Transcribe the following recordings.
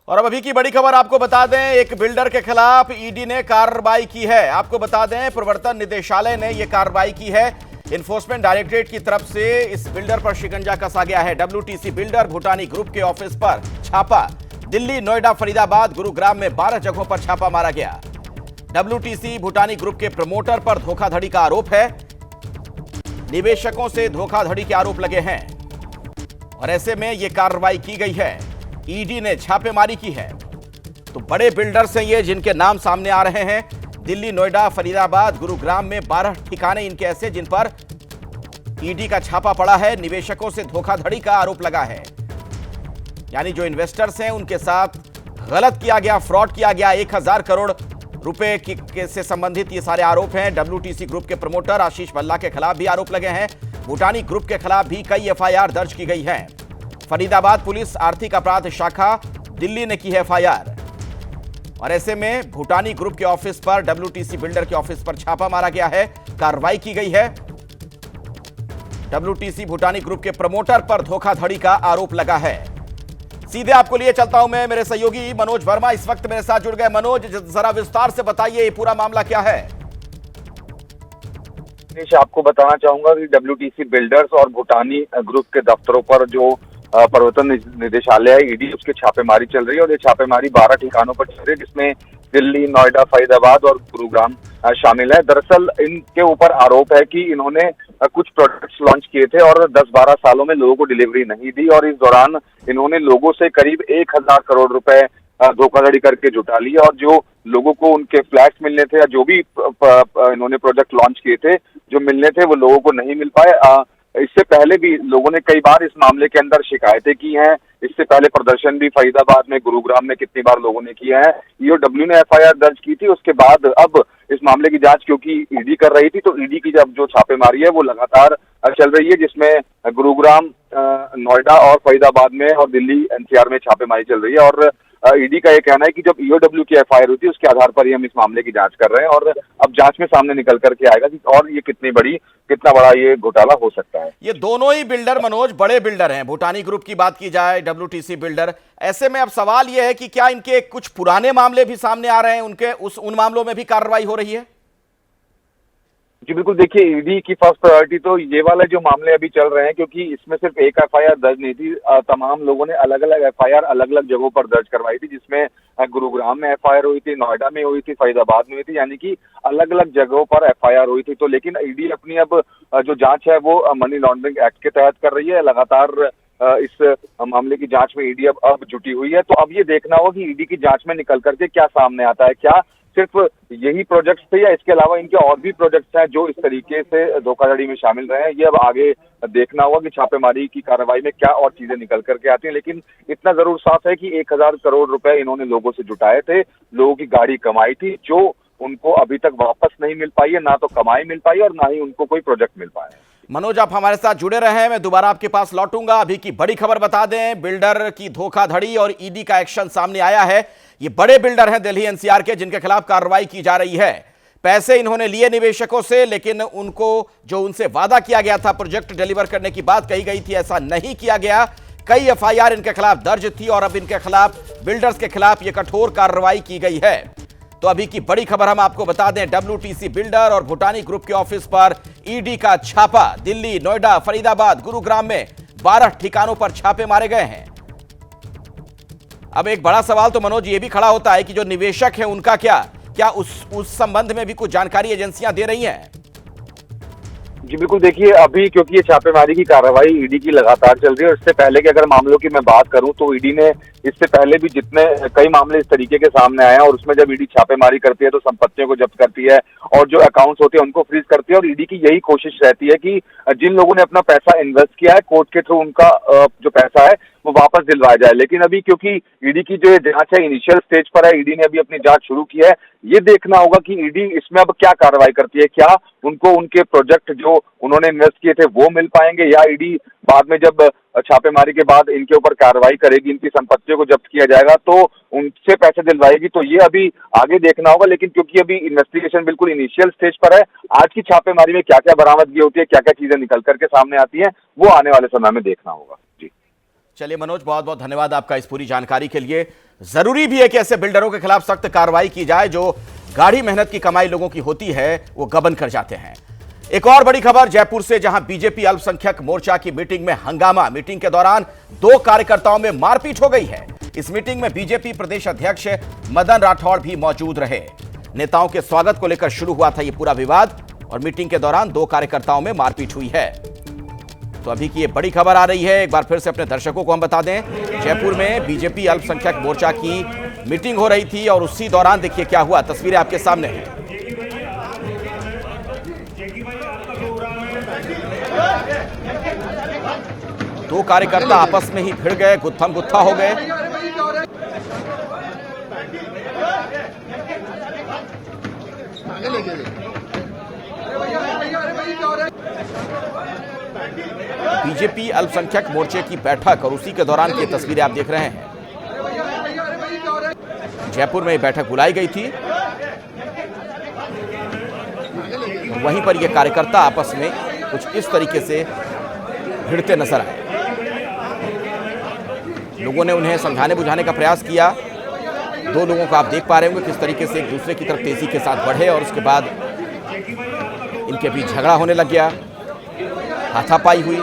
और अब अभी की बड़ी खबर आपको बता दें, एक बिल्डर के खिलाफ ईडी ने कार्रवाई की है। आपको बता दें, प्रवर्तन निदेशालय ने यह कार्रवाई की है। इन्फोर्समेंट डायरेक्टरेट की तरफ से इस बिल्डर पर शिकंजा कसा गया है। WTC बिल्डर भूटानी ग्रुप के ऑफिस पर छापा। दिल्ली, नोएडा, फरीदाबाद, गुरुग्राम में 12 जगहों पर छापा मारा गया। WTC भूटानी ग्रुप के प्रमोटर पर धोखाधड़ी का आरोप है। निवेशकों से धोखाधड़ी के आरोप लगे हैं और ऐसे में यह कार्रवाई की गई है। ईडी ने छापेमारी की है। तो बड़े बिल्डर्स हैं ये, जिनके नाम सामने आ रहे हैं। दिल्ली, नोएडा, फरीदाबाद, गुरुग्राम में 12 ठिकाने इनके ऐसे जिन पर ईडी का छापा पड़ा है। निवेशकों से धोखाधड़ी का आरोप लगा है, यानी जो इन्वेस्टर्स हैं उनके साथ गलत किया गया, फ्रॉड किया गया। 1000 करोड़ रुपए से संबंधित ये सारे आरोप हैं। WTC ग्रुप के प्रमोटर आशीष भल्ला के खिलाफ भी आरोप लगे हैं। भूटानी ग्रुप के खिलाफ भी कई FIR दर्ज की गई है। फरीदाबाद पुलिस आर्थिक अपराध शाखा दिल्ली ने की है FIR। और ऐसे में भूटानी ग्रुप के ऑफिस पर, WTC बिल्डर के ऑफिस पर छापा मारा गया है, कार्रवाई की गई है। WTC भूटानी ग्रुप के प्रमोटर पर धोखाधड़ी का आरोप लगा है। सीधे आपको लिए चलता हूं मैं, मेरे सहयोगी मनोज वर्मा इस वक्त मेरे साथ जुड़ गए। मनोज, जरा विस्तार से बताइए ये पूरा मामला क्या है। आपको बताना चाहूंगा कि WTC बिल्डर्स और भूटानी ग्रुप के दफ्तरों पर जो प्रवर्तन निदेशालय है, ईडी, उसकी छापेमारी चल रही है। और ये छापेमारी 12 ठिकानों पर चल रही है, जिसमें दिल्ली, नोएडा, फरीदाबाद और गुरुग्राम शामिल है। दरअसल इनके ऊपर आरोप है कि इन्होंने कुछ प्रोडक्ट्स लॉन्च किए थे और 10-12 सालों में लोगों को डिलीवरी नहीं दी, और इस दौरान इन्होंने लोगों से करीब 1000 करोड़ रुपए धोखाधड़ी करके जुटा लिया। और जो लोगों को उनके फ्लैट्स मिलने थे या जो भी इन्होंने प्रोजेक्ट लॉन्च किए थे, जो मिलने थे, वो लोगों को नहीं मिल पाए। इससे पहले भी लोगों ने कई बार इस मामले के अंदर शिकायतें की हैं। इससे पहले प्रदर्शन भी फरीदाबाद में, गुरुग्राम में कितनी बार लोगों ने किया है। EOW ने FIR दर्ज की थी। उसके बाद अब इस मामले की जांच क्योंकि ईडी कर रही थी, तो ईडी की जब जो छापेमारी है वो लगातार चल रही है, जिसमें गुरुग्राम, नोएडा और फरीदाबाद में और दिल्ली NCR में छापेमारी चल रही है। और ईडी का ये कहना है कि जब EOW की FIR हुई थी, उसके आधार पर ही हम इस मामले की जांच कर रहे हैं। और अब जांच में सामने निकल करके आएगा कि और ये कितना बड़ा ये घोटाला हो सकता है। ये दोनों ही बिल्डर, मनोज, बड़े बिल्डर हैं। भूटानी ग्रुप की बात की जाए, WTC बिल्डर। ऐसे में अब सवाल यह है कि क्या इनके कुछ पुराने मामले भी सामने आ रहे हैं, उनके उन मामलों में भी कार्रवाई हो रही है? जी बिल्कुल, देखिए, ईडी की फर्स्ट प्रायोरिटी तो ये वाला जो मामले अभी चल रहे हैं, क्योंकि इसमें सिर्फ एक FIR दर्ज नहीं थी, तमाम लोगों ने अलग अलग FIR अलग अलग जगहों पर दर्ज करवाई थी, जिसमें गुरुग्राम में FIR हुई थी, नोएडा में हुई थी, फरीदाबाद में हुई थी, यानी कि अलग अलग जगहों पर FIR हुई थी। तो लेकिन ईडी अपनी अब जो जांच है वो मनी लॉन्ड्रिंग एक्ट के तहत कर रही है। लगातार इस मामले की जांच में ईडी अब जुटी हुई है। तो अब ये देखना होगा कि ईडी की जांच में निकल करके क्या सामने आता है। क्या सिर्फ यही प्रोजेक्ट्स थे या इसके अलावा इनके और भी प्रोजेक्ट्स हैं जो इस तरीके से धोखाधड़ी में शामिल रहे हैं। ये अब आगे देखना होगा कि छापेमारी की कार्रवाई में क्या और चीजें निकल करके आती हैं। लेकिन इतना जरूर साफ है कि 1000 करोड़ रुपए इन्होंने लोगों से जुटाए थे, लोगों की गाड़ी कमाई थी, जो उनको अभी तक वापस नहीं मिल पाई है। ना तो कमाई मिल पाई और ना ही उनको कोई प्रोजेक्ट मिल पाया। मनोज, आप हमारे साथ जुड़े रहे, मैं दोबारा आपके पास लौटूंगा। अभी की बड़ी खबर बता दें, बिल्डर की धोखाधड़ी और ईडी का एक्शन सामने आया है। ये बड़े बिल्डर हैं दिल्ली NCR के, जिनके खिलाफ कार्रवाई की जा रही है। पैसे इन्होंने लिए निवेशकों से, लेकिन उनको जो उनसे वादा किया गया था, प्रोजेक्ट डिलीवर करने की बात कही गई थी, ऐसा नहीं किया गया। कई FIR इनके खिलाफ दर्ज थी और अब इनके खिलाफ, बिल्डर्स के खिलाफ, यह कठोर कार्रवाई की गई है। तो अभी की बड़ी खबर हम आपको बता दें, WTC बिल्डर और भूटानी ग्रुप के ऑफिस पर ईडी का छापा। दिल्ली, नोएडा, फरीदाबाद, गुरुग्राम में 12 ठिकानों पर छापे मारे गए हैं। अब एक बड़ा सवाल तो मनोज ये भी खड़ा होता है कि जो निवेशक है उनका क्या उस संबंध में भी कुछ जानकारी एजेंसियां दे रही हैं? जी बिल्कुल, देखिए, अभी क्योंकि ये छापेमारी की कार्रवाई ईडी की लगातार चल रही है, और इससे पहले के अगर मामलों की मैं बात करूं तो ईडी ने इससे पहले भी जितने कई मामले इस तरीके के सामने आए हैं, और उसमें जब ईडी छापेमारी करती है तो संपत्तियों को जब्त करती है और जो अकाउंट्स होते हैं उनको फ्रीज करती है। और ईडी की यही कोशिश रहती है कि जिन लोगों ने अपना पैसा इन्वेस्ट किया है, कोर्ट के थ्रू उनका जो पैसा है वो वापस दिलवाया जाए। लेकिन अभी क्योंकि ईडी की जो जांच है इनिशियल स्टेज पर है, ईडी ने अभी अपनी जांच शुरू की है। ये देखना होगा कि ईडी इसमें अब क्या कार्रवाई करती है। क्या उनको उनके प्रोजेक्ट जो उन्होंने इन्वेस्ट किए थे वो मिल पाएंगे, या ईडी बाद में जब छापेमारी के बाद इनके ऊपर कार्रवाई करेगी, इनकी संपत्तियों को जब्त किया जाएगा तो उनसे पैसे दिलवाएगी। तो ये अभी आगे देखना होगा। लेकिन क्योंकि अभी इन्वेस्टिगेशन बिल्कुल इनिशियल स्टेज पर है, आज की छापेमारी में क्या क्या बरामदगी होती है, क्या क्या चीजें निकल करके सामने आती है, वो आने वाले समय में देखना होगा। जी चलिए मनोज, बहुत बहुत धन्यवाद आपका इस पूरी जानकारी के लिए। जरूरी भी है कि ऐसे बिल्डरों के खिलाफ सख्त कार्रवाई की जाए जो गाढ़ी मेहनत की कमाई लोगों की होती है वो गबन कर जाते हैं। एक और बड़ी खबर जयपुर से, जहां बीजेपी अल्पसंख्यक मोर्चा की मीटिंग में हंगामा। मीटिंग के दौरान 2 कार्यकर्ताओं में मारपीट हो गई है। इस मीटिंग में बीजेपी प्रदेश अध्यक्ष मदन राठौड़ भी मौजूद रहे। नेताओं के स्वागत को लेकर शुरू हुआ था यह पूरा विवाद और मीटिंग के दौरान 2 कार्यकर्ताओं में मारपीट हुई है। तो अभी की ये बड़ी खबर आ रही है, एक बार फिर से अपने दर्शकों को हम बता दें। जयपुर में बीजेपी अल्पसंख्यक मोर्चा की मीटिंग हो रही थी और उसी दौरान देखिए क्या हुआ, तस्वीरें आपके सामने हैं। दो कार्यकर्ता आपस में ही भिड़ गए, गुत्थम गुत्था हो गए। बीजेपी अल्पसंख्यक मोर्चे की बैठक और उसी के दौरान की तस्वीरें आप देख रहे हैं। जयपुर में बैठक बुलाई गई थी, वहीं पर ये कार्यकर्ता आपस में कुछ इस तरीके से भिड़ते नजर आए। लोगों ने उन्हें समझाने बुझाने का प्रयास किया। 2 लोगों को आप देख पा रहे होंगे किस तरीके से एक दूसरे की तरफ तेजी के साथ बढ़े और उसके बाद इनके बीच झगड़ा होने लग गया, हाथापाई हुई।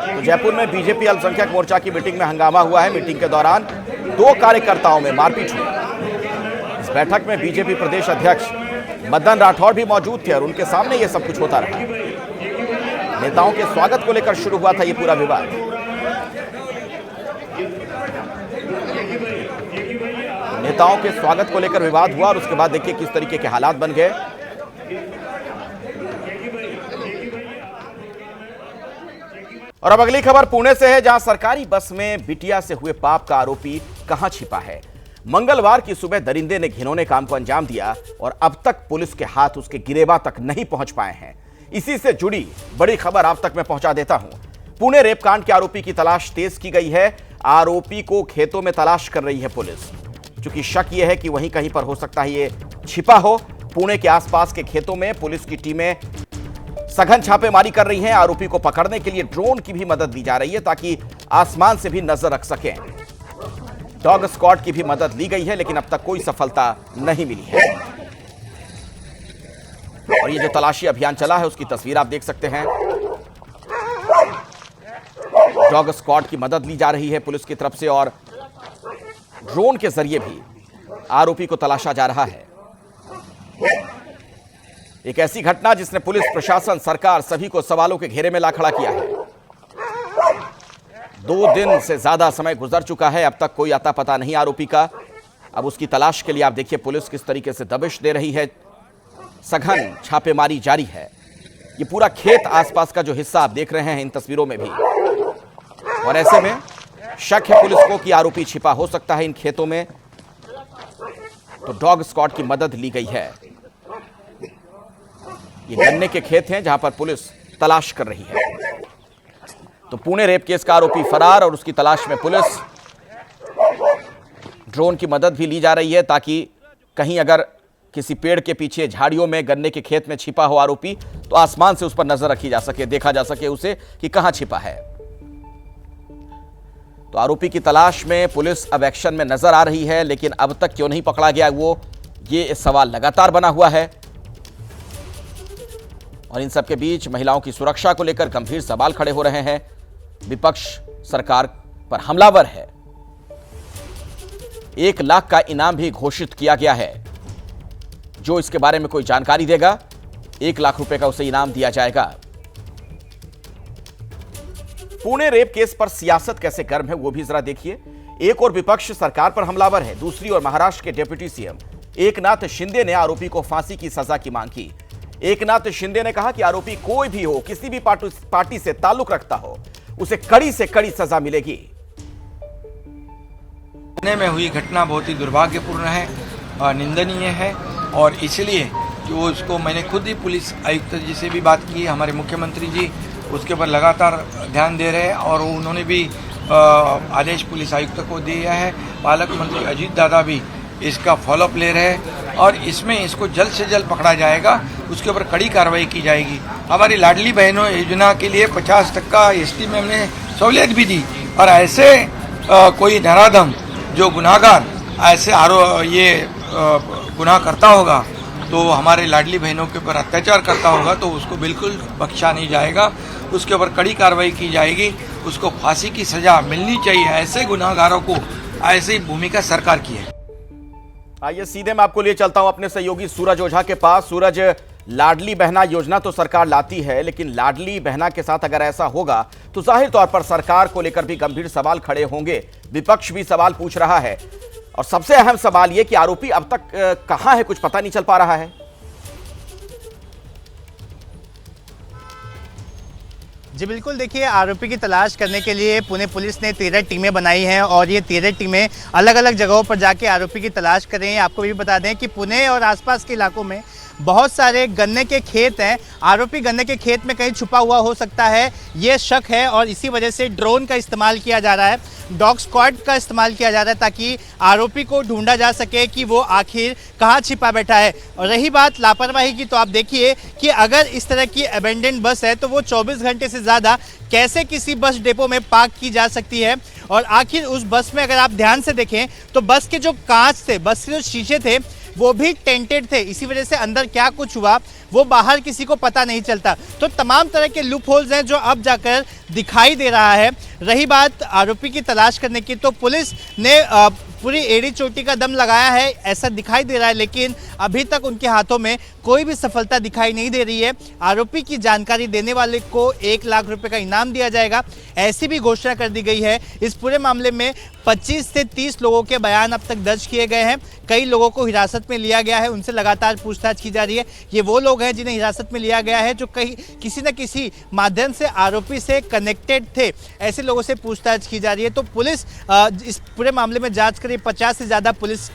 तो जयपुर में बीजेपी अल्पसंख्यक मोर्चा की मीटिंग में हंगामा हुआ है। मीटिंग के दौरान 2 कार्यकर्ताओं में मारपीट हुई। इस बैठक में बीजेपी प्रदेश अध्यक्ष मदन राठौड़ भी मौजूद थे और उनके सामने यह सब कुछ होता रहा। नेताओं के स्वागत को लेकर शुरू हुआ था यह पूरा विवाद। नेताओं के स्वागत को लेकर विवाद हुआ और उसके बाद देखिए किस तरीके के हालात बन गए। और अब अगली खबर पुणे से है, जहां सरकारी बस में बिटिया से हुए पाप का आरोपी कहां छिपा है। मंगलवार की सुबह दरिंदे ने घिनौने काम को अंजाम दिया और अब तक पुलिस के हाथ उसके गिरेबा तक नहीं पहुंच पाए हैं। इसी से जुड़ी बड़ी खबर आप तक मैं पहुंचा देता हूं। पुणे रेप कांड के आरोपी की तलाश तेज की गई है। आरोपी को खेतों में तलाश कर रही है पुलिस, क्योंकि शक यह है कि वहीं कहीं पर हो सकता है ये छिपा हो। पुणे के आसपास के खेतों में पुलिस की टीमें सघन छापेमारी कर रही हैं। आरोपी को पकड़ने के लिए ड्रोन की भी मदद ली जा रही है ताकि आसमान से भी नजर रख सकें। डॉग स्क्वाड की भी मदद ली गई है, लेकिन अब तक कोई सफलता नहीं मिली है। और ये जो तलाशी अभियान चला है उसकी तस्वीर आप देख सकते हैं। डॉग स्क्वाड की मदद ली जा रही है पुलिस की तरफ से और ड्रोन के जरिए भी आरोपी को तलाशा जा रहा है। एक ऐसी घटना जिसने पुलिस प्रशासन, सरकार सभी को सवालों के घेरे में ला खड़ा किया है। 2 दिन से ज्यादा समय गुजर चुका है, अब तक कोई अता पता नहीं आरोपी का। अब उसकी तलाश के लिए आप देखिए पुलिस किस तरीके से दबिश दे रही है। सघन छापेमारी जारी है। ये पूरा खेत आसपास का जो हिस्सा आप देख रहे हैं इन तस्वीरों में भी, और ऐसे में शक है पुलिस को कि आरोपी छिपा हो सकता है इन खेतों में, तो डॉग स्क्वाड की मदद ली गई है। ये गन्ने के खेत हैं जहां पर पुलिस तलाश कर रही है। तो पुणे रेप केस का आरोपी फरार और उसकी तलाश में पुलिस, ड्रोन की मदद भी ली जा रही है ताकि कहीं अगर किसी पेड़ के पीछे, झाड़ियों में, गन्ने के खेत में छिपा हो आरोपी तो आसमान से उस पर नजर रखी जा सके, देखा जा सके उसे कि कहां छिपा है। तो आरोपी की तलाश में पुलिस अब एक्शन में नजर आ रही है, लेकिन अब तक क्यों नहीं पकड़ा गया ये सवाल लगातार बना हुआ है। और इन सबके बीच महिलाओं की सुरक्षा को लेकर गंभीर सवाल खड़े हो रहे हैं। विपक्ष सरकार पर हमलावर है। 1 लाख का इनाम भी घोषित किया गया है। जो इसके बारे में कोई जानकारी देगा 1 लाख रुपए का उसे इनाम दिया जाएगा। पुणे रेप केस पर सियासत कैसे गर्म है वो भी जरा देखिए। एक और विपक्ष सरकार पर हमलावर है, दूसरी ओर महाराष्ट्र के डिप्टी सीएम एकनाथ शिंदे ने आरोपी को फांसी की सजा की मांग की। एकनाथ शिंदे ने कहा कि आरोपी कोई भी हो, किसी भी पार्टी से ताल्लुक रखता हो, उसे कड़ी से कड़ी सजा मिलेगी। पुणे में हुई घटना बहुत ही दुर्भाग्यपूर्ण है और निंदनीय है, और इसलिए जो उसको मैंने खुद ही पुलिस आयुक्त जी से भी बात की, हमारे मुख्यमंत्री जी उसके ऊपर लगातार ध्यान दे रहे हैं और उन्होंने भी आदेश पुलिस आयुक्त को दिया है। पालक मंत्री अजीत दादा भी इसका फॉलोअप ले रहे हैं और इसमें इसको जल्द से जल्द पकड़ा जाएगा उसके ऊपर कड़ी कार्रवाई की जाएगी। हमारी लाडली बहनों योजना के लिए 50% एसटी में हमने सहूलियत भी दी, और ऐसे कोई नराधम जो गुनाहगार ऐसे गुनाह करता होगा, तो हमारे लाडली बहनों के ऊपर अत्याचार करता होगा, तो उसको बिल्कुल बख्शा नहीं जाएगा, उसके ऊपर कड़ी कार्रवाई की जाएगी, उसको फांसी की सजा मिलनी चाहिए। ऐसे गुनाहगारों को ऐसी भूमिका सरकार की है। आइए सीधे मैं आपको लिए चलता हूं अपने सहयोगी सूरज ओझा के पास। सूरज, लाडली बहना योजना तो सरकार लाती है, लेकिन लाडली बहना के साथ अगर ऐसा होगा तो जाहिर तौर पर सरकार को लेकर भी गंभीर सवाल खड़े होंगे। विपक्ष भी सवाल पूछ रहा है, और सबसे अहम सवाल यह कि आरोपी अब तक कहां है, कुछ पता नहीं चल पा रहा है। जी बिल्कुल, देखिए आरोपी की तलाश करने के लिए पुणे पुलिस ने 13 टीमें बनाई हैं, और ये 13 टीमें अलग अलग जगहों पर जाके आरोपी की तलाश कर रही हैं। आपको भी बता दें कि पुणे और आसपास के इलाकों में बहुत सारे गन्ने के खेत हैं। आरोपी गन्ने के खेत में कहीं छुपा हुआ हो सकता है, ये शक है, और इसी वजह से ड्रोन का इस्तेमाल किया जा रहा है, डॉग स्क्वाड का इस्तेमाल किया जा रहा है, ताकि आरोपी को ढूंढा जा सके कि वो आखिर कहाँ छिपा बैठा है। और रही बात लापरवाही की, तो आप देखिए कि अगर इस तरह की अबेंडेंड बस है तो वो 24 घंटे से ज़्यादा कैसे किसी बस डिपो में पार्क की जा सकती है। और आखिर उस बस में अगर आप ध्यान से देखें तो बस के जो कांच थे, बस के जो शीशे थे, वो भी टेंटेड थे। इसी वजह से अंदर क्या कुछ हुआ वो बाहर किसी को पता नहीं चलता। तो तमाम तरह के लूप होल्स हैं जो अब जाकर दिखाई दे रहा है। रही बात आरोपी की तलाश करने की, तो पुलिस ने पूरी एड़ी चोटी का दम लगाया है, ऐसा दिखाई दे रहा है, लेकिन अभी तक उनके हाथों में कोई भी सफलता दिखाई नहीं दे रही है। आरोपी की जानकारी देने वाले को 1 लाख रुपए का इनाम दिया जाएगा, ऐसी भी घोषणा कर दी गई है। इस पूरे मामले में 25 से 30 लोगों के बयान अब तक दर्ज किए गए हैं। कई लोगों को हिरासत में लिया गया है, उनसे लगातार पूछताछ की जा रही है। ये वो लोग हैं जिन्हें हिरासत में लिया गया है, जो किसी न किसी माध्यम से आरोपी से कनेक्टेड थे। ऐसे लोगों से पूछताछ की जा रही है। तो पुलिस इस पूरे मामले में जांच करी। 50 से ज़्यादा पुलिस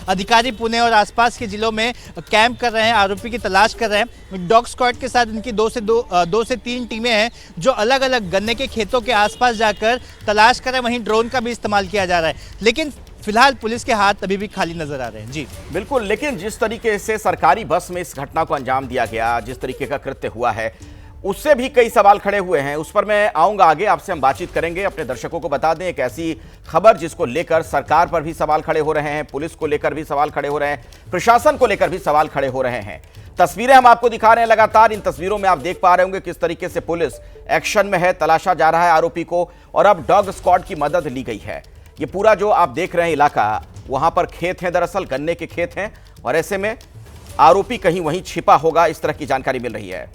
अधिकारी पुणे और आसपास के जिलों में कैंप कर रहे हैं, आरोपी की तलाश कर रहे हैं। डॉग स्क्वाड के साथ इनकी 2 से 3 टीमें हैं जो अलग अलग गन्ने के खेतों के आसपास जाकर तलाश कर रहे हैं। वहीं ड्रोन का भी इस्तेमाल किया जा रहा है, लेकिन फिलहाल पुलिस के हाथ अभी भी खाली नजर आ रहे हैं। जी बिल्कुल, लेकिन जिस तरीके से सरकारी बस में इस घटना को अंजाम दिया गया, जिस तरीके का कृत्य हुआ है, उससे भी कई सवाल खड़े हुए हैं। उस पर मैं आऊंगा आगे, आपसे हम बातचीत करेंगे। अपने दर्शकों को बता दें, एक ऐसी खबर जिसको लेकर सरकार पर भी सवाल खड़े हो रहे हैं, पुलिस को लेकर भी सवाल खड़े हो रहे हैं, प्रशासन को लेकर भी सवाल खड़े हो रहे हैं। तस्वीरें हम आपको दिखा रहे हैं लगातार। इन तस्वीरों में आप देख पा रहे होंगे किस तरीके से पुलिस एक्शन में है, तलाशा जा रहा है आरोपी को, और अब डॉग स्क्वाड की मदद ली गई है। ये पूरा जो आप देख रहे हैं इलाका, वहां पर खेत हैं, दरअसल गन्ने के खेत हैं, और ऐसे में आरोपी कहीं वहीं छिपा होगा, इस तरह की जानकारी मिल रही है।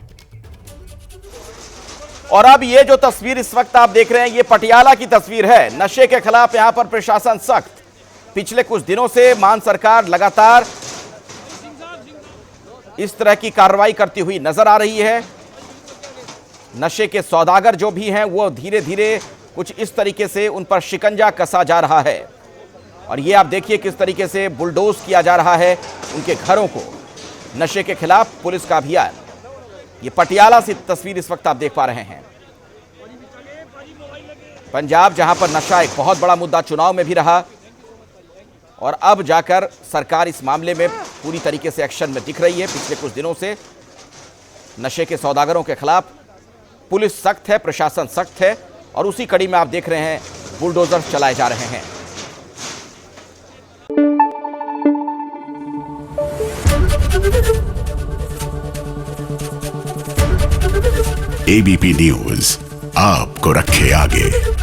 और अब ये जो तस्वीर इस वक्त आप देख रहे हैं, ये पटियाला की तस्वीर है। नशे के खिलाफ यहां पर प्रशासन सख्त। पिछले कुछ दिनों से मान सरकार लगातार इस तरह की कार्रवाई करती हुई नजर आ रही है। नशे के सौदागर जो भी हैं वो धीरे धीरे कुछ इस तरीके से उन पर शिकंजा कसा जा रहा है, और ये आप देखिए किस तरीके से बुलडोज किया जा रहा है उनके घरों को। नशे के खिलाफ पुलिस का अभियान, ये पटियाला से तस्वीर इस वक्त आप देख पा रहे हैं। पंजाब जहां पर नशा एक बहुत बड़ा मुद्दा चुनाव में भी रहा, और अब जाकर सरकार इस मामले में पूरी तरीके से एक्शन में दिख रही है। पिछले कुछ दिनों से नशे के सौदागरों के खिलाफ पुलिस सख्त है, प्रशासन सख्त है, और उसी कड़ी में आप देख रहे हैं बुलडोजर चलाए जा रहे हैं। एबीपी न्यूज आपको रखे आगे।